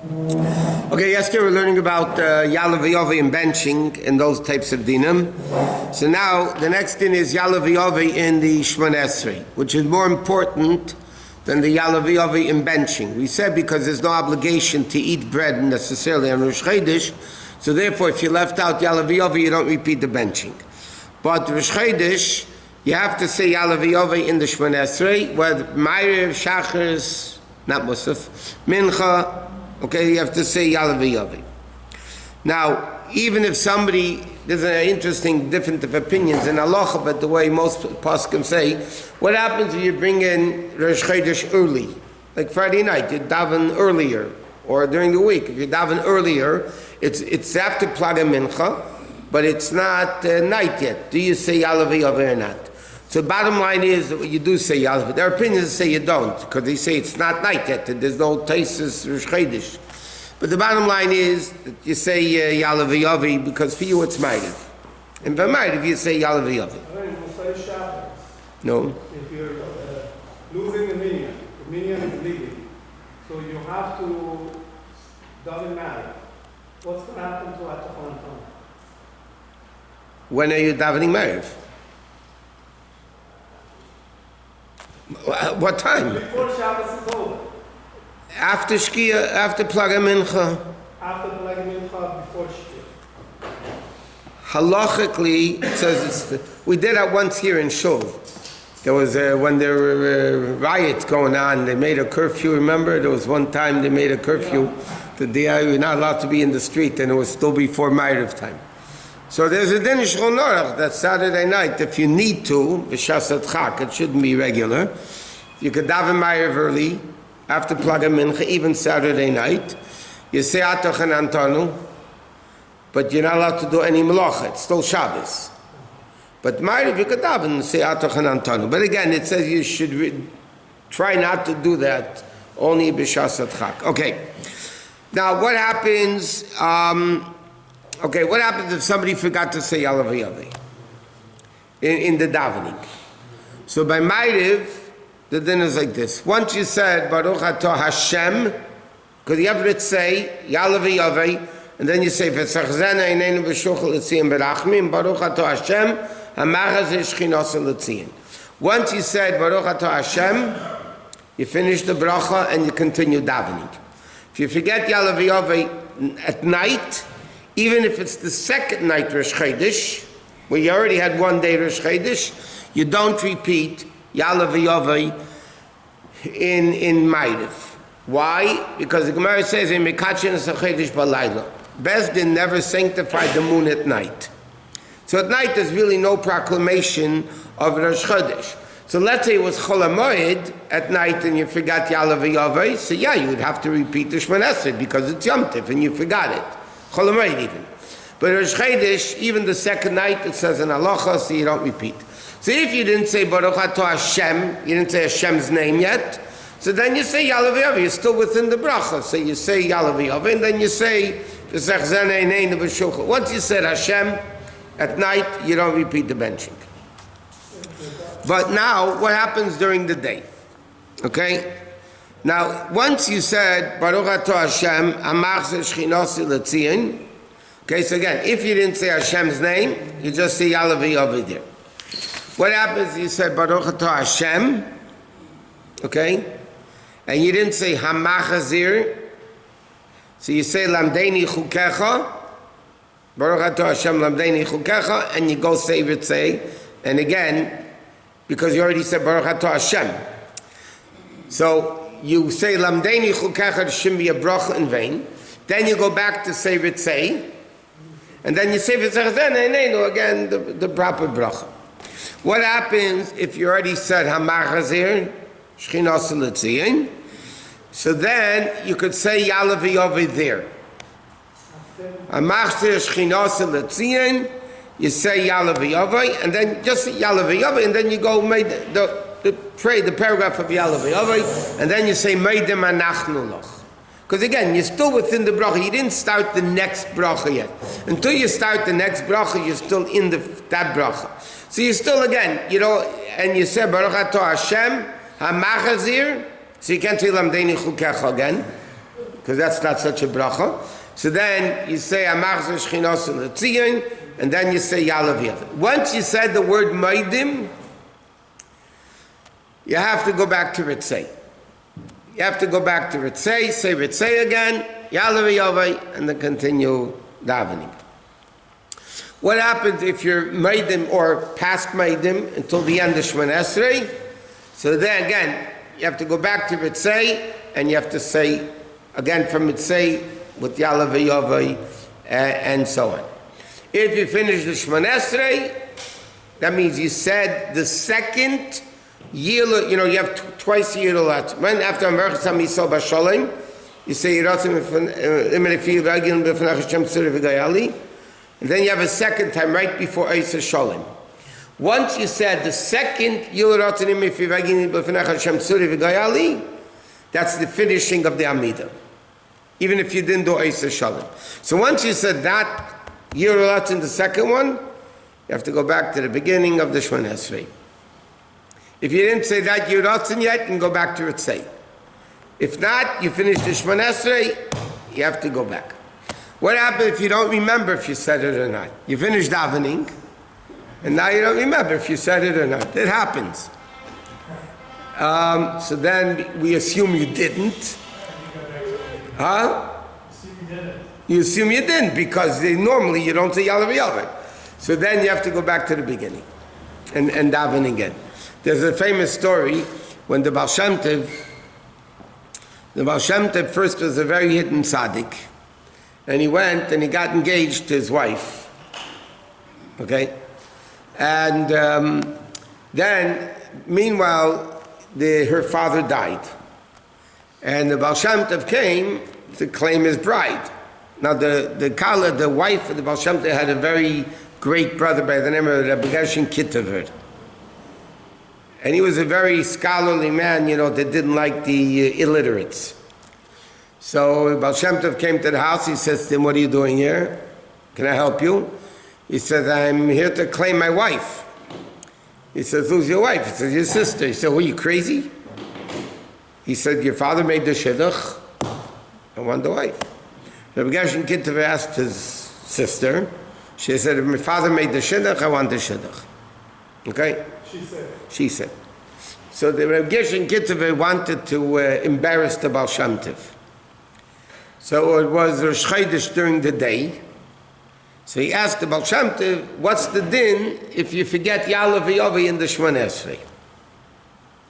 Okay, yesterday we were learning about Yalav V'Yovi and benching and those types of dinim. So now the next din is Yalav V'Yovi in the Shmoneh Esrei, which is more important than the Yalav V'Yovi in benching. We said because there's no obligation to eat bread necessarily on Rosh Chodesh, so therefore if you left out Yalav V'Yovi, you don't repeat the benching. But Rosh Chodesh, you have to say Yalav V'Yovi in the Shmoneh Esrei, where Ma'ariv, Shachris, not Musaf, Mincha. Okay, you have to say Yalav V'Yovi. Now, even if somebody, there's an interesting difference of opinions in halacha, but the way most poskim say, what happens if you bring in Rosh Chodesh early? Like Friday night, you daven earlier, or during the week, if you daven earlier, it's after Plaga Mincha, but it's not night yet. Do you say Yalav V'Yovi or not? So the bottom line is that you do say Yalav. There are opinions that say you don't, because they say it's not night yet, that there's no Taisus Rosh Chodesh. But the bottom line is that you say Yalav V'Yovi because for you it's Ma'ariv. And for Ma'ariv you say Yalav V'Yovi. No. If you're losing the minyan is leaving, so you have to Davin Ma'ariv. What's going to happen to Atachon? When are you davening Ma'ariv? What time? Before Shabbos is over. After Shkia, after Plaga Mincha. After Plaga Mincha, before Shkia. Halachically, it says we did that once here in Shul. There was when there were riots going on, they made a curfew. Remember, there was one time they made a curfew. The day you're not allowed to be in the street, and it was still before Ma'ariv time. So there's a din Shulchan Aruch that Saturday night, if you need to, b'shas chak, it shouldn't be regular. You could daven Ma'ariv early, after Plaga Mincha, even Saturday night. You say Atachan Antanu, but you're not allowed to do any melacha. It's still Shabbos. But Ma'ariv, you could daven and say Atachan Antanu. But again, it says you should try not to do that, only b'shas chak. Okay. Now, what happens? What happens if somebody forgot to say Yalav V'Yovi in the davening? So by Ma'ariv, the din is like this. Once you said Baruch Atah Hashem, because you have to say Yalav V'Yovi, and then you say V'tzachzena Eineinu V'shuchel L'tzion B'rachmim Baruch Atah Hashem Hamachaz Shchinos L'tzion. Once you said Baruch Atah Hashem, you finish the bracha and you continue davening. If you forget Yalav V'Yovi at night, even if it's the second night Rosh Chodesh, where you already had one day Rosh Chodesh, you don't repeat Yalav V'Yovi in Ma'ariv. Why? Because the Gemara says in Mekachin Chodesh Balayla, Bais Din never sanctified the moon at night. So at night there's really no proclamation of Rosh Chodesh. So let's say it was Chol HaMoed at night and you forgot Yalav V'Yovi, so yeah, you would have to repeat the Shmoneh Esrei because it's Yom Tov and you forgot it. Chol HaMoed even. But Rosh Chodesh, even the second night, it says in halacha, so you don't repeat. So if you didn't say Baruch Atah Hashem, you didn't say Hashem's name yet, so then you say Yalav V'Yovi, you're still within the bracha. So you say Yalav V'Yovi, and then you say V'tzachzena Eineinu V'shuchel. Once you said Hashem, at night, you don't repeat the benching. But now, what happens during the day? Okay? Now, once you said Baruch Atah Hashem, Hamachaz Shchinos L'tzion. Okay, so again, if you didn't say Hashem's name, you just say Yalav V'Yovi there. What happens? You said Baruch Atah Hashem, okay, and you didn't say Hamachazir, so you say Lamdeini Chukecha, Baruch Atah Hashem Lamdeini Chukecha, and you go say Ritzei, and again, because you already said Baruch Atah Hashem, so you say Lamdeini Chukecha, it shouldn't be a bracha in vain. Then you go back to say Ritzei, and then you say V'tzachzena Eineinu again, the proper bracha. What happens if you already said Hamachazir, Shchinos L'tzion? So then you could say Yalav V'Yovi there. Hamachazir Shchinos L'tzion, you say Yalav V'Yovi, and then just say Yalav V'Yovi, and then you go make pray the paragraph of Yalav V'Yovi, and then you say Meidem Anachnu Loch. Because again, you're still within the bracha. You didn't start the next bracha yet. Until you start the next bracha, you're still in that bracha. So you still, again, and you say Baruch Atah Hashem, HaMachazir, so you can't say Lamdeini Chukecha again. because that's not such a bracha. So then you say Amachzer Shchinos L'Tzion, and then you say Yalav Yalav. Once you said the word Maidim, you have to go back to Ritzei. You have to go back to Ritzei, say Ritzei again, Yalav Yalav, and then continue davening. What happens if you're Maidim or past Maidim until the end of Shemon Esrei? So then again, you have to go back to Ritzei, and you have to say again from Ritzei with Yalav Yalav, and so on. If you finish the Shemon Esrei, that means you said the second year, you have twice a year lot. When after Amarchas HaMisal Bashalim, you say Yiratzim Imrefi Vagin B'Fnach Hashem Tzuri V'Gayali, and then you have a second time right before Eisa Shalim. Once you said the second Yiratzim Imrefi Vagin B'Fnach Hashem Tzuri V'Gayali, that's the finishing of the Amidah, even if you didn't do Eisa Shalim. So once you said that Yiratzim, the second one, you have to go back to the beginning of the Shemon Esrei. If you didn't say that Yiratzin yet, you can go back to Ritzei. If not, you finish the Shemon Esrei, you have to go back. What happens if you don't remember if you said it or not? You finish davening, and now you don't remember if you said it or not. It happens. So then we assume you didn't. Huh? You assume you didn't, because normally you don't say Yalav Yalav. So then you have to go back to the beginning and daven again. There's a famous story when the Baal Shem Tov first was a very hidden tzaddik, and he went and he got engaged to his wife. Okay? And then, meanwhile, her father died. And the Baal Shem Tov came to claim his bride. Now the wife of the Baal Shem Tov had a very great brother by the name of Rabbi Gershon Kittever. And he was a very scholarly man, that didn't like the illiterates. So Baal Shem Tov came to the house. He says to him, "What are you doing here? Can I help you?" He says, "I'm here to claim my wife." He says, "Who's your wife?" He says, "Your sister." He said, "Were you crazy?" He said, "Your father made the shidduch. I want the wife." Rabbi Gershon Kittever asked his sister. She said, "If my father made the shidduch, I want the shidduch." Okay? She said. So the Rabbi Gershon Kittever wanted to embarrass the Baal Shem Tov. So it was Rosh Chodesh during the day. So he asked the Baal Shem Tov, "What's the din if you forget Yalav Yalav in the Shemon Esrei?"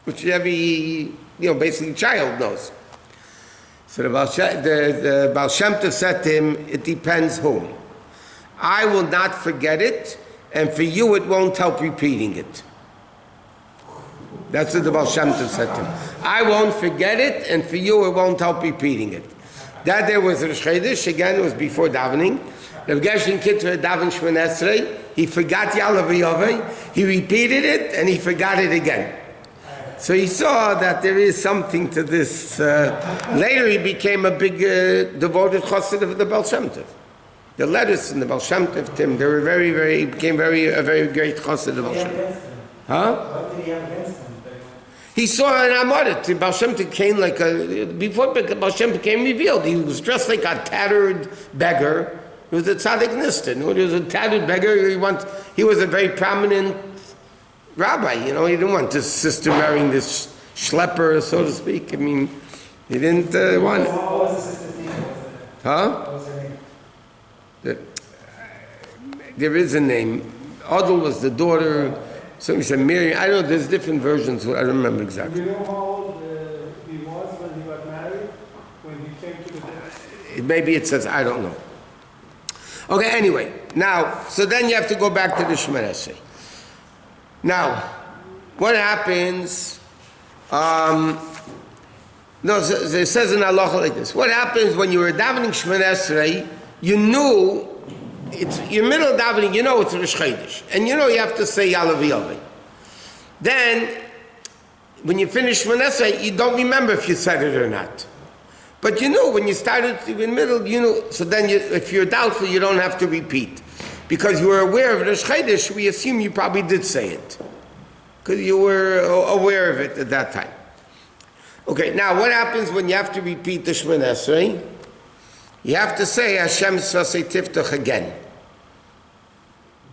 Which every, basically child knows. So the Baal Shem Tov said to him, "It depends whom. I will not forget it, and for you it won't help repeating it." That's what the Baal Shem Tov said to him. "I won't forget it, and for you it won't help repeating it." That day was Rosh Chodesh, again it was before davening. Rav Gershon Kittever daven Shemon Esrei. He forgot Yalav Yalav. He repeated it, and he forgot it again. So he saw that there is something to this. Later he became a big devoted chassid of the Baal Shem Tov. The letters in the Baal Shem Tov, Tim, they were became a very great chassid of the Baal Shem Tov. Huh? What did he have against him? He saw an Amorit. The Baal Shem Tov came before Baal Shem Tov became revealed, he was dressed like a tattered beggar. He was a tzaddik nistan. He was a tattered beggar. He was a very prominent rabbi. He didn't want his sister marrying this schlepper, so to speak. I mean, he didn't want it. What was the sister's name? Huh? What was her name? There is a name. Adel was the daughter. Somebody said Miriam. I don't know, there's different versions. I don't remember exactly. Do you know how old he was when he got married? When he came to the death? Maybe it says, I don't know. Okay, anyway. Now, so then you have to go back to the Shemon Esrei. Now, what happens? So it says in halacha like this. What happens when you were davening Shemon Esrei? You knew, you're middle of davening, it's Rosh Chodesh. And you have to say Yalav Yalav. Then, when you finish Shemon Esrei, you don't remember if you said it or not. But when you started in the middle, so then if you're doubtful, you don't have to repeat. Because you were aware of Rosh Chodesh, we assume you probably did say it. Because you were aware of it at that time. Okay, now what happens when you have to repeat the Shemoneh Esrei? You have to say Hashem Sasei Tiftach again.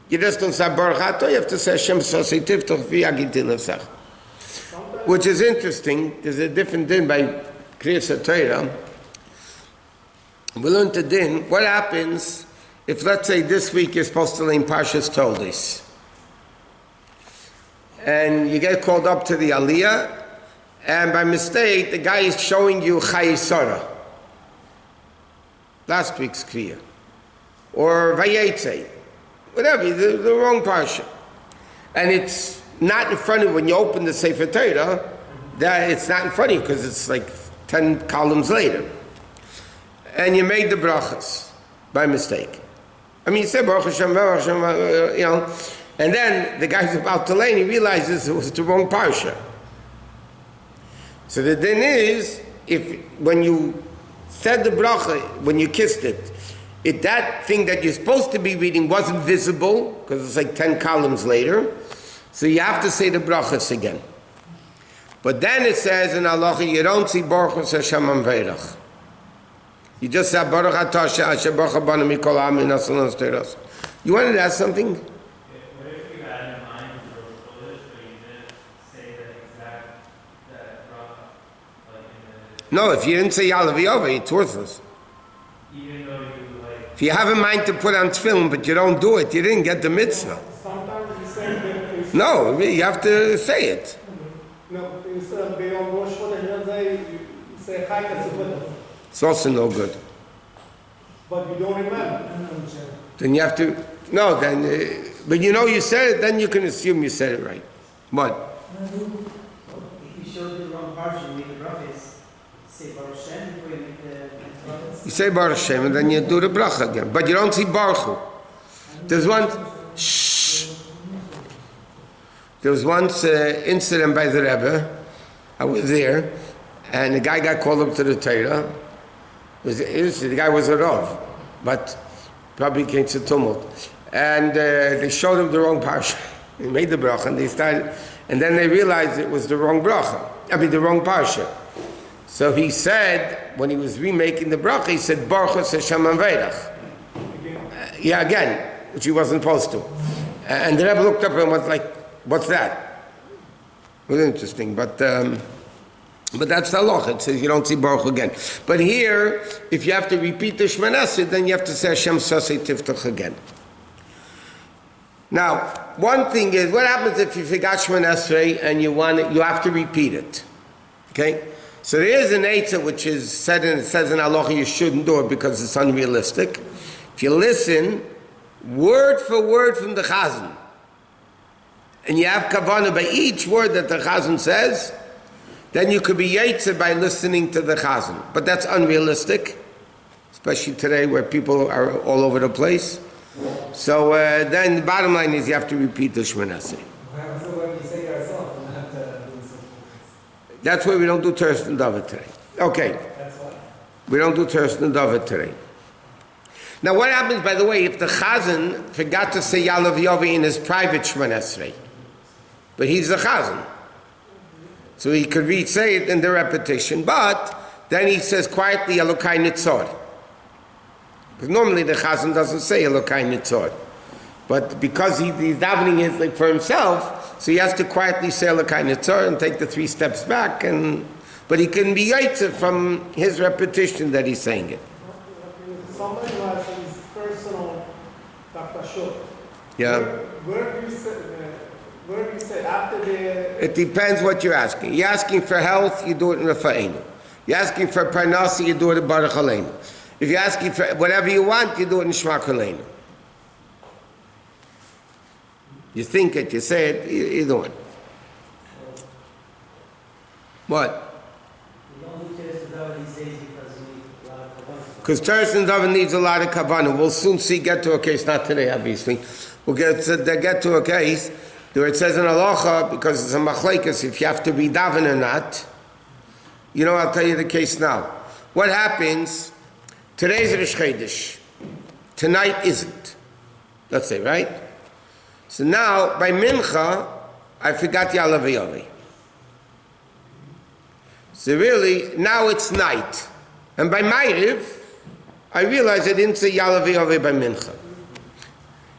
You just don't say Baruch Atah, you have to say Hashem Sasei Tiftach V'yagidil Nefsach. Which is interesting. There's a different din by Kriyas HaTorah. We learned the din. What happens if, let's say, this week you're supposed to learn Parshas Toldos, and you get called up to the Aliyah, and by mistake the guy is showing you Chayei Sarah, last week's Kriya, or Vayetze, whatever, the wrong Parsha, and it's not in front of you when you open the Sefer Torah. That it's not in front of you because it's like 10 columns later, and you made the brachas by mistake. I mean, you said Baruch Hashem, and then the guy's about to lay and he realizes it was the wrong parsha. So the din is, if when you said the bracha, when you kissed it, if that thing that you're supposed to be reading wasn't visible, because it's like 10 columns later, so you have to say the brachas again. But then it says in halacha, you don't see Baruch Hashem Amveirach. You just say Baruch Atah Asher Baruch Rabbonim Mikol Ha'amim Nasan Osteros. You wanted to ask something? What if you had in mind for Rosh Chodesh, but you didn't say that bracha, like in the... No, if you didn't say Yalav Yova, it's worthless. Even though you like... If you have in mind to put on tefillin, but you don't do it, you didn't get the mitzvah. Sometimes you say that... No, you have to say it. No, instead of being on Rosh Chodesh, you say Chai Katzuvot. It's also no good. But you don't remember. Then you have to... No, then... but you know you said it, then you can assume you said it right. What? If you showed the wrong parsha, you make the brachas, say Baruch Hashem before you make the brachas. You say Baruch Hashem and then you do the bracha again. But you don't see Baruch Hu. There's one... Shh. There was once an incident by the Rebbe. I was there. And the guy got called up to the Torah. The guy was a Rav, but probably came to tumult. And they showed him the wrong parsha. He made the bracha, and they started, and then they realized it was the wrong bracha. The wrong parsha. So he said, when he was remaking the bracha, he said, Baruch Hashem Amveirach. Yeah, again, which he wasn't supposed to. And the Rebbe looked up and was like, what's that? It was interesting, but that's the halacha. It says you don't see Baruch again. But here, if you have to repeat the Shemoneh Esrei, then you have to say Hashem Sasei Tiftach again. Now, one thing is, what happens if you forgot Shemoneh Esrei and you have to repeat it? Okay? So there is an eitzah which is said and it says in halacha you shouldn't do it because it's unrealistic. If you listen word for word from the chazan, and you have kavanah by each word that the chazan says, then you could be yetzer by listening to the chazan. But that's unrealistic, especially today where people are all over the place. So then the bottom line is you have to repeat the Shemoneh Esrei. That's why we don't do Teres and David today. Okay. We don't do Teres and David today. Now what happens, by the way, if the chazan forgot to say Yalav Yovi in his private Shemoneh Esrei, but he's the chazan, so he could say it in the repetition, but then he says quietly Elokai Nitzor. Because normally the chazan doesn't say Elokai Nitzor. But because he's davening it like for himself, so he has to quietly say Elokai Nitzor and take the 3 steps back, but he can be yetzer from his repetition that he's saying it. Somebody who has his personal takashot. Yeah. Where do you say after the... It depends what you're asking. You're asking for health, you do it in Rafa'inu. You're asking for parnasa, you do it in Baruch Aleinu. If you're asking for whatever you want, you do it in Shmak Aleinu. You think it, you say it, you do it. What? Because Teres and Davin needs a lot of kavanah. We'll soon get to a case, not today obviously. We'll get to a case where it says in halacha, because it's a machlekes, if you have to be daven or not. You know, I'll tell you the case now. What happens, today's Rosh Chodesh, tonight isn't. Let's say, right? So now, by mincha, I forgot Yalav Yovi. So really, now it's night. And by Ma'ariv, I realized I didn't say Yalav Yoveh by Mincha.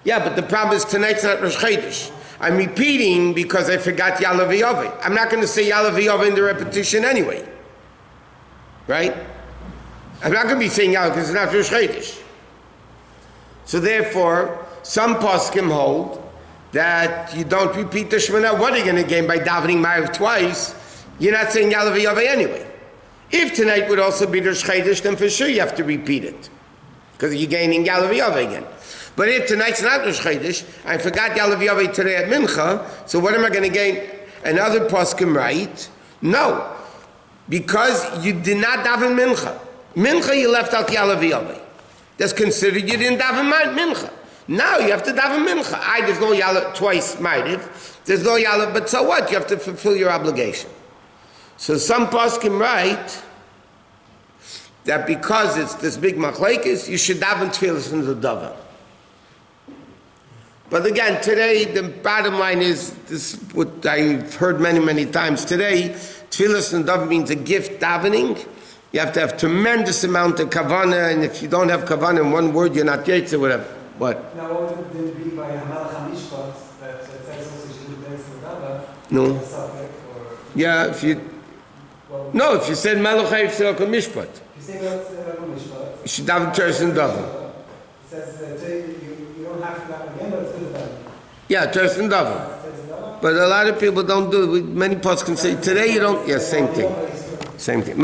Yeah, but the problem is tonight's not Rosh Chodesh. I'm repeating because I forgot Yalav Yoveh. I'm not going to say Yalav Yoveh in the repetition anyway. Right? I'm not going to be saying Yalav because it's not Rosh Chodesh. So therefore, some poskim hold that you don't repeat the Shemana. What are you going to gain by davening Ma'ariv twice? You're not saying Yalav Yoveh anyway. If tonight would also be Rosh Chodesh, then for sure you have to repeat it. Because you're gaining Yalav Yoveh again. But if tonight's not Rosh Chodesh, I forgot Yalav Yoveh today at Mincha, so what am I going to gain? Another poskim right? No. Because you did not daven Mincha. Mincha you left out Yalav Yoveh. That's considered you didn't daven Mincha. Now you have to daven Mincha. There's no Yalav twice Ma'ariv. There's no Yalav, but so what? You have to fulfill your obligation. So some poskim write that because it's this big machlekes, you should daven tefillas in the Davin. But again, today the bottom line is this: what I've heard many, many times today. Tefillas in Davin means a gift davening. You have to have tremendous amount of kavanah, and if you don't have kavanah in one word, you're not yetz or whatever. What? Now, what would it be by a halacha mishpat that says also you should dance in Davin? No. Or Yeah, if you. No, if you said Malachai Yisrael Mishpat, you say mishpat. you should daven Teres and Davin. It says you don't have to daven again, but it's good daven. Yeah, Teres and Davin. But a lot of people don't do it. Many poskim can say today you don't. Yeah, same thing. Same thing.